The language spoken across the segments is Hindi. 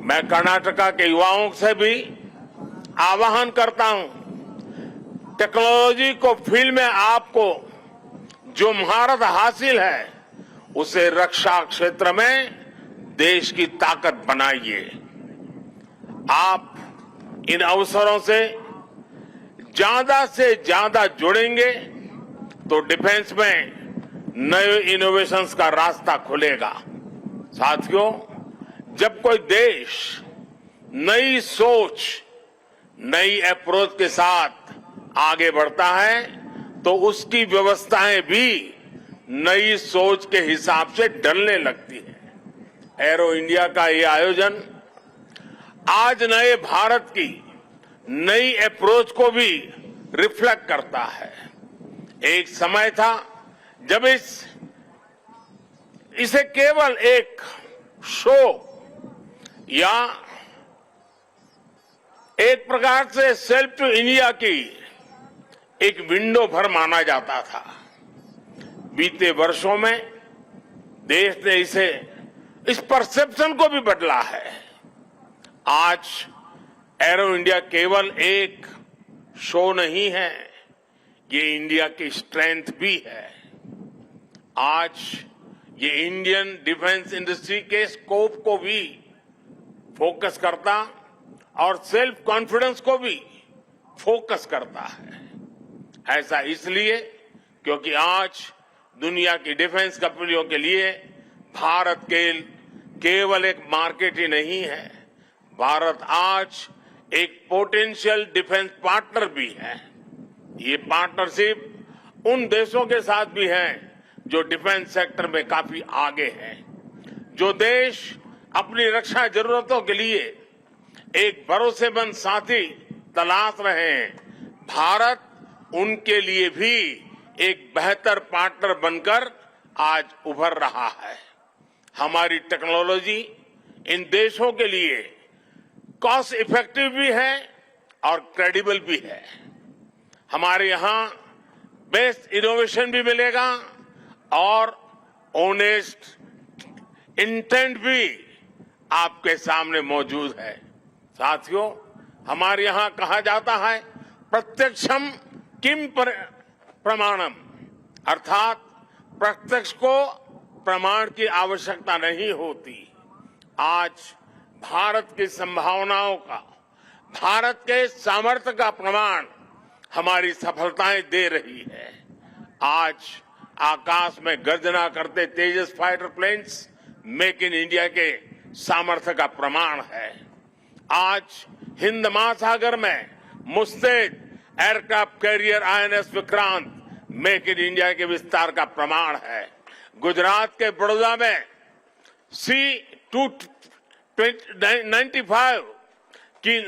मैं कर्नाटका के युवाओं से भी आह्वान करता हूं, टेक्नोलॉजी को फील्ड में आपको जो महारत हासिल है उसे रक्षा क्षेत्र में देश की ताकत बनाइए। आप इन अवसरों से ज्यादा जुड़ेंगे तो डिफेंस में नए इनोवेशंस का रास्ता खुलेगा। साथियों, जब कोई देश नई सोच, नई अप्रोच के साथ आगे बढ़ता है तो उसकी व्यवस्थाएं भी नई सोच के हिसाब से ढलने लगती है। एरो इंडिया का ये आयोजन आज नए भारत की नई अप्रोच को भी रिफ्लेक्ट करता है। एक समय था जब इसे केवल एक शो या एक प्रकार से सेल्फ टू इंडिया की एक विंडो भर माना जाता था। बीते वर्षों में देश ने इस परसेप्शन को भी बदला है। आज एरो इंडिया केवल एक शो नहीं है, ये इंडिया की स्ट्रेंथ भी है। आज ये इंडियन डिफेंस इंडस्ट्री के स्कोप को भी फोकस करता और सेल्फ कॉन्फिडेंस को भी फोकस करता है। ऐसा इसलिए क्योंकि आज दुनिया की डिफेंस कंपनियों के लिए भारत केवल एक मार्केट ही नहीं है, भारत आज एक पोटेंशियल डिफेंस पार्टनर भी है। ये पार्टनरशिप उन देशों के साथ भी है जो डिफेंस सेक्टर में काफी आगे हैं, जो देश अपनी रक्षा जरूरतों के लिए एक भरोसेमंद साथी तलाश रहे हैं। भारत उनके लिए भी एक बेहतर पार्टनर बनकर आज उभर रहा है। हमारी टेक्नोलॉजी इन देशों के लिए कॉस्ट इफेक्टिव भी है और क्रेडिबल भी है। हमारे यहां बेस्ट इनोवेशन भी मिलेगा और ऑनेस्ट इंटेंट भी आपके सामने मौजूद है। साथियों, हमारे यहां कहा जाता है प्रत्यक्षम किम प्रमाणम, अर्थात प्रत्यक्ष को प्रमाण की आवश्यकता नहीं होती। आज भारत की संभावनाओं का, भारत के सामर्थ्य का प्रमाण हमारी सफलताएं दे रही है। आज आकाश में गर्जना करते Tejas fighter planes make in India के सामर्थ्य का प्रमाण है। आज हिंद महासागर में मुस्तैद aircraft carrier INS Vikrant make in India के विस्तार का प्रमाण है। गुजरात के बड़ौदा में C-295 की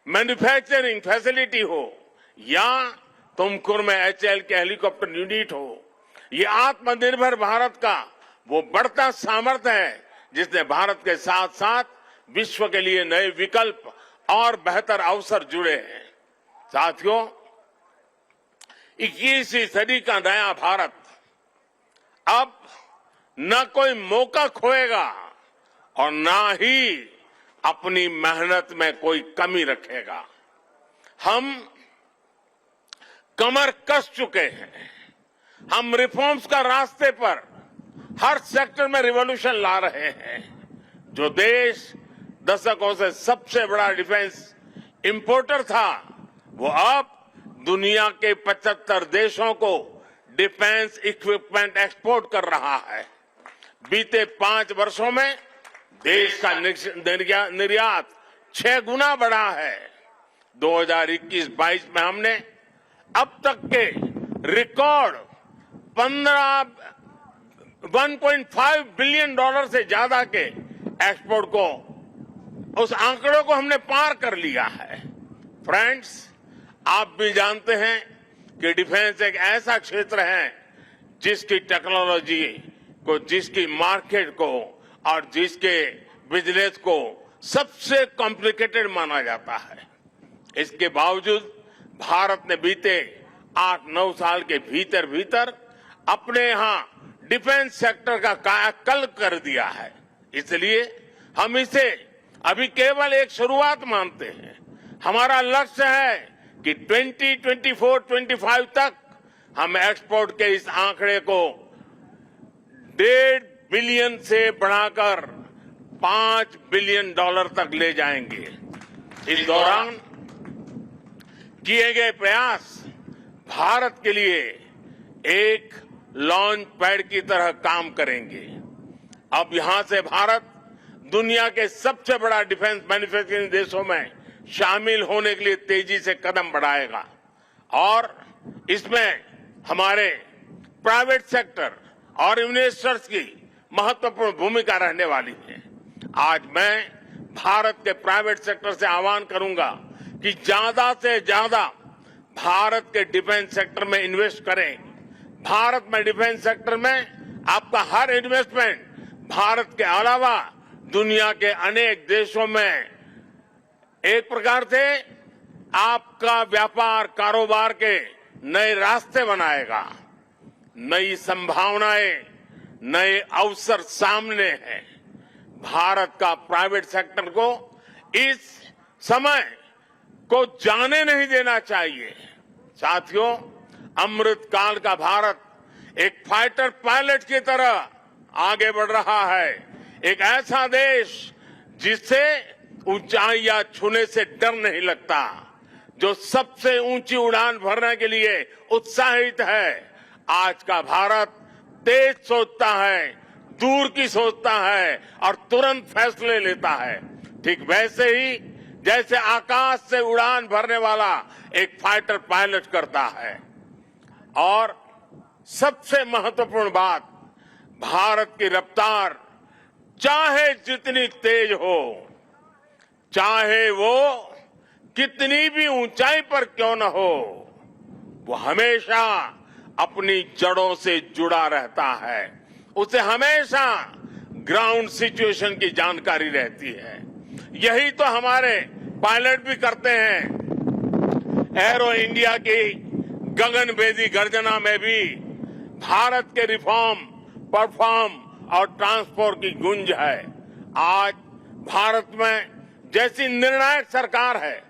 मैन्युफैक्चरिंग फैसिलिटी हो या तुमकुर में HAL के हेलीकॉप्टर यूनिट हो, ये आत्मनिर्भर भारत का वो बढ़ता सामर्थ्य है जिसने भारत के साथ साथ विश्व के लिए नए विकल्प और बेहतर अवसर जुड़े हैं। साथियों, 21वीं सदी का नया भारत अब न कोई मौका खोएगा और न ही अपनी मेहनत में कोई कमी रखेगा। हम कमर कस चुके हैं। हम रिफॉर्म्स का रास्ते पर हर सेक्टर में रिवॉल्यूशन ला रहे हैं। जो देश दशकों से सबसे बड़ा डिफेंस इंपोर्टर था, वो अब दुनिया के 75 देशों को डिफेंस इक्विपमेंट एक्सपोर्ट कर रहा है। बीते 5 वर्षों में देश का निर्यात 6 गुना बढ़ा है। 2021-22 में हमने अब तक के रिकॉर्ड 1.5 बिलियन डॉलर से ज्यादा के एक्सपोर्ट को, उस आंकड़ों को हमने पार कर लिया है। फ्रेंड्स, आप भी जानते हैं कि डिफेंस एक ऐसा क्षेत्र है जिसकी टेक्नोलॉजी को, जिसकी मार्केट को और जिसके बिजनेस को सबसे कॉम्प्लिकेटेड माना जाता है। इसके बावजूद भारत ने बीते 8-9 साल के भीतर अपने यहां डिफेंस सेक्टर का कायाकल्प कर दिया है। इसलिए हम इसे अभी केवल एक शुरुआत मानते हैं। हमारा लक्ष्य है कि 2024-25 तक हम एक्सपोर्ट के इस आंकड़े को 1.5 बिलियन से बढ़ाकर $5 बिलियन तक ले जाएंगे। इस दौरान किए गए प्रयास भारत के लिए एक लॉन्च पैड की तरह काम करेंगे। अब यहां से भारत दुनिया के सबसे बड़ा डिफेंस मैन्युफैक्चरिंग देशों में शामिल होने के लिए तेजी से कदम बढ़ाएगा और इसमें हमारे प्राइवेट सेक्टर और इन्वेस्टर्स की महत्वपूर्ण भूमिका रहने वाली है। आज मैं भारत के प्राइवेट सेक्टर से आह्वान करूंगा कि ज्यादा से ज्यादा भारत के डिफेंस सेक्टर में इन्वेस्ट करें। भारत में डिफेंस सेक्टर में आपका हर इन्वेस्टमेंट भारत के अलावा दुनिया के अनेक देशों में एक प्रकार से आपका व्यापार कारोबार के नए रास्ते बनाएगा। नई संभावनाएं, नए अवसर सामने हैं। भारत का प्राइवेट सेक्टर को इस समय को जाने नहीं देना चाहिए। साथियों, अमृत काल का भारत एक फाइटर पायलट की तरह आगे बढ़ रहा है। एक ऐसा देश जिससे ऊंचाइयां छूने से डर नहीं लगता, जो सबसे ऊंची उड़ान भरने के लिए उत्साहित है। आज का भारत तेज सोचता है, दूर की सोचता है और तुरंत फैसले लेता है। ठीक वैसे ही जैसे आकाश से उड़ान भरने वाला एक फाइटर पायलट करता है। और सबसे महत्वपूर्ण बात, भारत की रफ्तार चाहे जितनी तेज हो, चाहे वो कितनी भी ऊंचाई पर क्यों न हो, वो हमेशा अपनी जड़ों से जुड़ा रहता है। उसे हमेशा ग्राउंड सिचुएशन की जानकारी रहती है। यही तो हमारे पायलट भी करते हैं। एरो इंडिया की गगनभेदी गर्जना में भी भारत के रिफॉर्म, परफॉर्म और ट्रांसपोर्ट की गूंज है। आज भारत में जैसी निर्णायक सरकार है,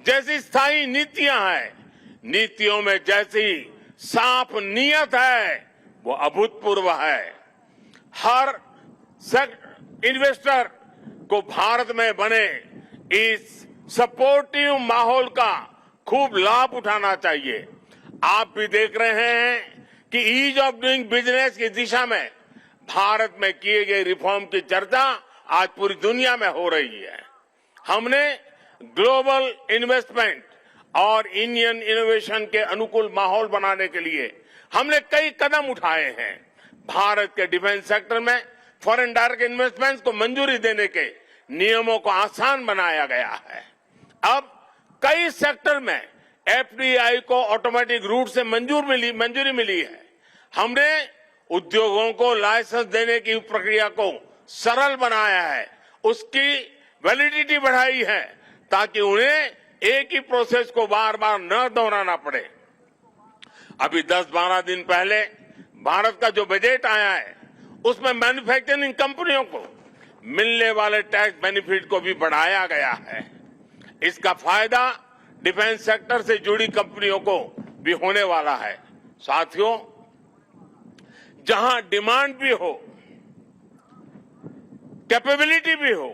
जैसी स्थायी नीतियां हैं, नीतियों में जैसी साफ नीयत है, वो अभूतपूर्व है। हर इन्वेस्टर को भारत में बने इस सपोर्टिव माहौल का खूब लाभ उठाना चाहिए। आप भी देख रहे हैं कि ईज ऑफ डूइंग बिजनेस की दिशा में भारत में किए गए रिफॉर्म की चर्चा आज पूरी दुनिया में हो रही है। हमने ग्लोबल इन्वेस्टमेंट और इंडियन इनोवेशन के अनुकूल माहौल बनाने के लिए हमने कई कदम उठाए हैं। भारत के डिफेंस सेक्टर में फॉरेन डायरेक्ट इन्वेस्टमेंट को मंजूरी देने के नियमों को आसान बनाया गया है। अब कई सेक्टर में एफडीआई को ऑटोमेटिक रूट से मंजूरी मिली है। हमने उद्योगों को लाइसेंस देने की प्रक्रिया को सरल बनाया है, उसकी वैलिडिटी बढ़ाई है ताकि उन्हें एक ही प्रोसेस को बार बार न दोहराना पड़े। अभी 10-12 दिन पहले भारत का जो बजट आया है उसमें मैन्युफैक्चरिंग कंपनियों को मिलने वाले टैक्स बेनिफिट को भी बढ़ाया गया है। इसका फायदा डिफेंस सेक्टर से जुड़ी कंपनियों को भी होने वाला है। साथियों, जहां डिमांड भी हो, कैपेबिलिटी भी हो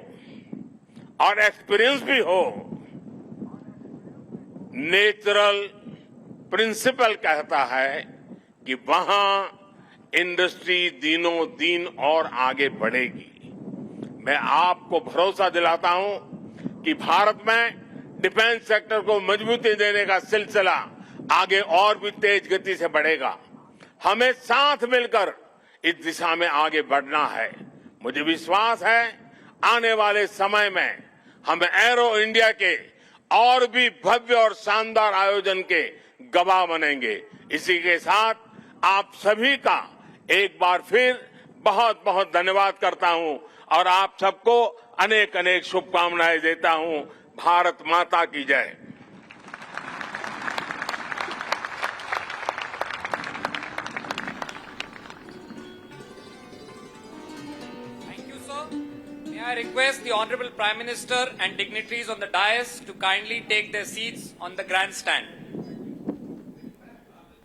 और एक्सपीरियंस भी हो, नेचुरल प्रिंसिपल कहता है कि वहां इंडस्ट्री दिनों दिन और आगे बढ़ेगी। मैं आपको भरोसा दिलाता हूं कि भारत में डिफेंस सेक्टर को मजबूती देने का सिलसिला आगे और भी तेज गति से बढ़ेगा। हमें साथ मिलकर इस दिशा में आगे बढ़ना है। मुझे विश्वास है आने वाले समय में हम एरो इंडिया के और भी भव्य और शानदार आयोजन के गवाह बनेंगे। इसी के साथ आप सभी का एक बार फिर बहुत बहुत धन्यवाद करता हूं और आप सबको अनेक अनेक शुभकामनाएं देता हूं। भारत माता की जय। Thank you, sir. May I request request the Honorable Prime Minister and dignitaries on the dais to kindly take their seats on the grandstand.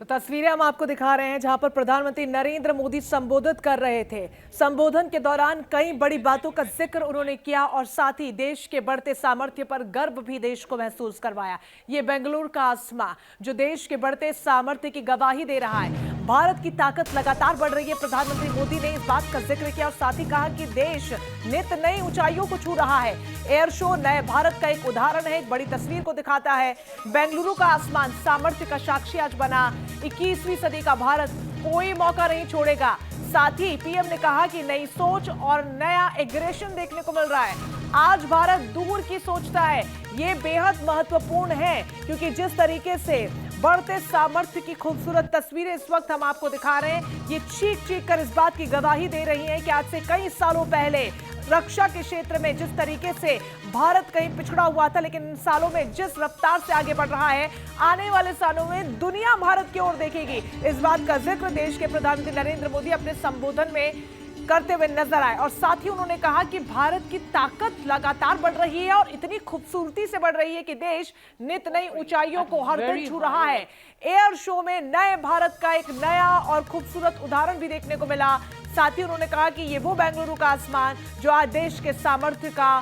तो तस्वीरें हम आपको दिखा रहे हैं जहां पर प्रधानमंत्री नरेंद्र मोदी संबोधित कर रहे थे। संबोधन के दौरान कई बड़ी बातों का जिक्र उन्होंने किया और साथ ही देश के बढ़ते सामर्थ्य पर गर्व भी देश को महसूस करवाया। ये बेंगलुरु का आसमां जो देश के बढ़ते सामर्थ्य की गवाही दे रहा है। भारत की ताकत लगातार बढ़ रही है। प्रधानमंत्री मोदी ने इस बात का जिक्र किया और साथ ही कहा कि देश नित नई ऊंचाइयों को छू रहा है। एयर शो नए भारत का एक उदाहरण है, एक बड़ी तस्वीर को दिखाता है। बेंगलुरु का आसमान सामर्थ्य का साक्षी आज बना। 21वीं सदी का भारत कोई मौका नहीं छोड़ेगा। साथ ही पीएम ने कहा कि नई सोच और नया एग्रेशन देखने को मिल रहा है। आज भारत दूर की सोचता है, ये बेहद महत्वपूर्ण है क्योंकि जिस तरीके से बढ़ते सामर्थ्य की खूबसूरत तस्वीरें इस वक्त हम आपको दिखा रहे हैं, ये चीख चीख कर इस बात की गवाही दे रही हैं कि आज से कई सालों पहले रक्षा के क्षेत्र में जिस तरीके से भारत कहीं पिछड़ा हुआ था, लेकिन इन सालों में जिस रफ्तार से आगे बढ़ रहा है, आने वाले सालों में दुनिया भारत की ओर देखेगी। इस बात का जिक्र देश के प्रधानमंत्री नरेंद्र मोदी अपने संबोधन में करते हुए नजर आए और साथ ही उन्होंने कहा कि भारत की ताकत लगातार बढ़ रही है और इतनी खूबसूरती से बढ़ रही है कि देश नित नई ऊंचाइयों को हर दिन छू रहा है। एयर शो में नए भारत का एक नया और खूबसूरत उदाहरण भी देखने को मिला। साथ ही उन्होंने कहा कि ये वो बेंगलुरु का आसमान जो आज देश के सामर्थ्य का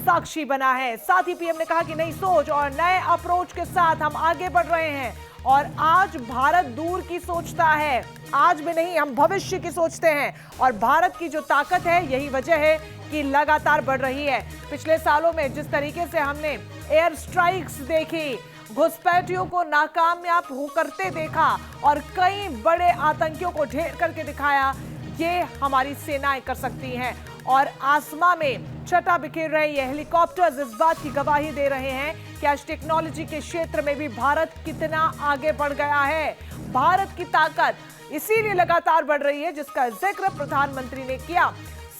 साक्षी बना है। साथ ही पीएम ने कहा कि नई सोच और नए अप्रोच के साथ हम आगे बढ़ रहे हैं और आज भारत दूर की सोचता है, आज भी नहीं, हम भविष्य की सोचते हैं और भारत की जो ताकत है यही वजह है कि लगातार बढ़ रही है। पिछले सालों में जिस तरीके से हमने एयर स्ट्राइक्स देखी, घुसपैठियों को नाकामयाब हो करते देखा और कई बड़े आतंकियों को ढेर करके दिखाया, ये हमारी सेनाएं कर सकती हैं। और आसमां में छटा बिखेर रहे ये हेलीकॉप्टर्स इस बात की गवाही दे रहे हैं कि आज टेक्नोलॉजी के क्षेत्र में भी भारत कितना आगे बढ़ गया है। भारत की ताकत इसीलिए लगातार बढ़ रही है जिसका जिक्र प्रधानमंत्री ने किया।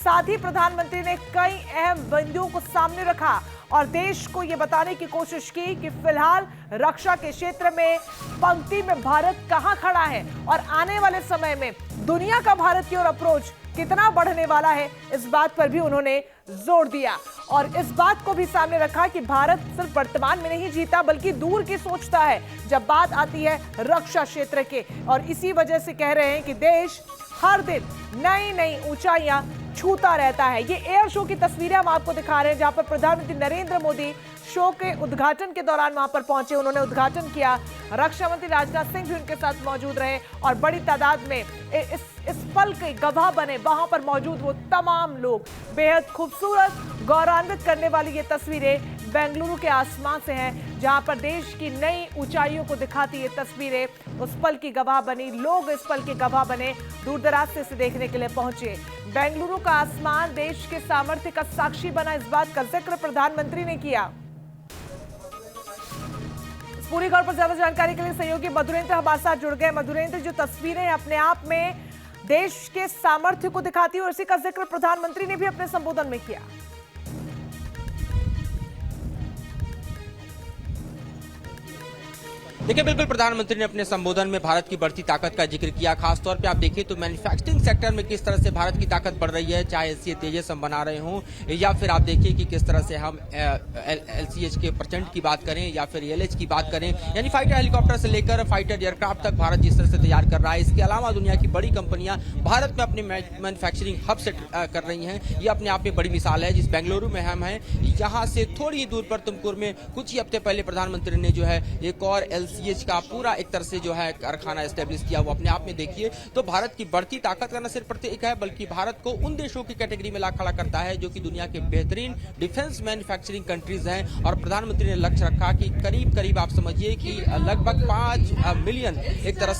साथ ही प्रधानमंत्री ने कई अहम बिंदुओं को सामने रखा और देश को यह बताने की कोशिश की कि फिलहाल रक्षा के क्षेत्र में पंक्ति में भारत कहां खड़ा है और आने वाले समय में दुनिया का भारत की ओर अप्रोच कितना बढ़ने वाला है, इस बात पर भी उन्होंने जोर दिया और इस बात को भी सामने रखा कि भारत सिर्फ वर्तमान में नहीं जीता बल्कि दूर की सोचता है जब बात आती है रक्षा क्षेत्र के। और इसी वजह से कह रहे हैं कि देश हर दिन नई नई ऊंचाइयां छूता रहता है। ये एयर शो की तस्वीरें हम आपको दिखा रहे हैं जहां पर प्रधानमंत्री नरेंद्र मोदी शो के उद्घाटन के दौरान वहां पर पहुंचे, उन्होंने उद्घाटन किया। रक्षा मंत्री राजनाथ सिंह भी उनके साथ मौजूद रहे और बड़ी तादाद में इस पल के गवाह बने वहां पर मौजूद वो तमाम लोग। बेहद खूबसूरत, गौरवान्वित करने वाली ये तस्वीरें बेंगलुरु के आसमान से हैं जहां पर देश की नई ऊंचाइयों को दिखाती ये तस्वीरें उस पल की गवाह बनी। लोग इस पल के गवाह बने, दूर दराज से इसे देखने के लिए पहुंचे। बेंगलुरु का आसमान देश के सामर्थ्य का साक्षी बना, इस बात का जिक्र प्रधानमंत्री ने किया। पूरी खबर पर ज्यादा जानकारी के लिए सहयोगी मधुरेंद्र हमारे साथ जुड़ गए। मधुरेंद्र, जो तस्वीरें अपने आप में देश के सामर्थ्य को दिखाती है और इसी का जिक्र प्रधानमंत्री ने भी अपने संबोधन में किया। देखिए, बिल्कुल प्रधानमंत्री ने अपने संबोधन में भारत की बढ़ती ताकत का जिक्र किया। खासतौर पे आप देखिए तो मैन्युफैक्चरिंग सेक्टर में किस तरह से भारत की ताकत बढ़ रही है, चाहे एससी तेजस हम बना रहे हों या फिर आप देखिए कि किस तरह से हम LCH के % की बात करें या फिर LH की बात करें, यानी फाइटर हेलीकॉप्टर से लेकर फाइटर एयरक्राफ्ट तक भारत जिस तरह से तैयार कर रहा है। इसके अलावा दुनिया की बड़ी कंपनियां भारत में अपनी मैन्युफैक्चरिंग हब सेट कर रही हैं। ये अपने आप में बड़ी मिसाल है। जिस बेंगलुरु में हम हैं, यहाँ से थोड़ी ही दूर पर तुमकुर में कुछ ही हफ्ते पहले प्रधानमंत्री ने जो है एक और LCH का पूरा एक तरह से जो है कारखाना एस्टेब्लिश किया। वो अपने आप में देखिए तो भारत की बढ़ती ताकत का न सिर्फ प्रतीक है बल्कि भारत को उन देशों की कैटेगरी में ला खड़ा करता है जो कि दुनिया के बेहतरीन डिफेंस मैन्युफैक्चरिंग कंट्रीज हैं। और प्रधानमंत्री ने लक्ष्य रखा कि करीब करीब आप समझिए कि लगभग 5 मिलियन एक तरह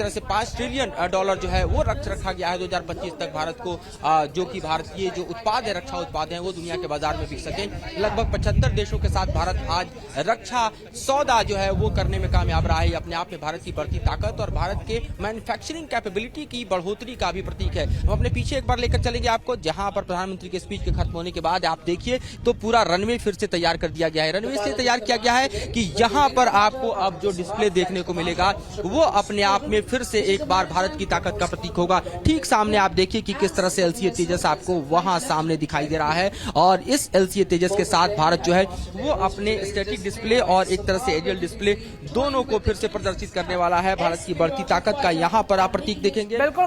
से 5 ट्रिलियन डॉलर जो है वो लक्ष्य रखा गया है 2025 तक भारत को, जो कि भारत के जो उत्पाद है, रक्षा उत्पाद है, वो दुनिया के बाजार में बिक सके। लगभग 75 देशों के साथ भारत आज रक्षा सौदा जो है वो करने में कामयाब रहा है। ये अपने आप में भारत की बढ़ती ताकत और भारत के मैन्युफैक्चरिंग कैपेबिलिटी की बढ़ोतरी का भी प्रतीक है। हम अपने पीछे एक बार लेकर चलेंगे आपको, जहां पर प्रधानमंत्री के स्पीच के खत्म होने के बाद आप देखिए तो पूरा रनवे फिर से तैयार कर दिया गया है। रनवे इसलिए तैयार किया गया है कि यहाँ पर आपको अब जो डिस्प्ले देखने को मिलेगा वो अपने आप में फिर से एक बार भारत की ताकत का प्रतीक होगा। ठीक सामने आप देखिए कि किस तरह से LCA तेजस आपको वहां सामने दिखाई दे रहा है और इस LCA तेजस के साथ भारत जो है वो अपने स्टैटिक डिस्प्ले और एक तरह से एरियल डिस्प्ले दोनों को फिर से प्रदर्शित करने वाला है। भारत की बढ़ती ताकत का यहाँ पर आप प्रतीक देखेंगे। बिल्कुल।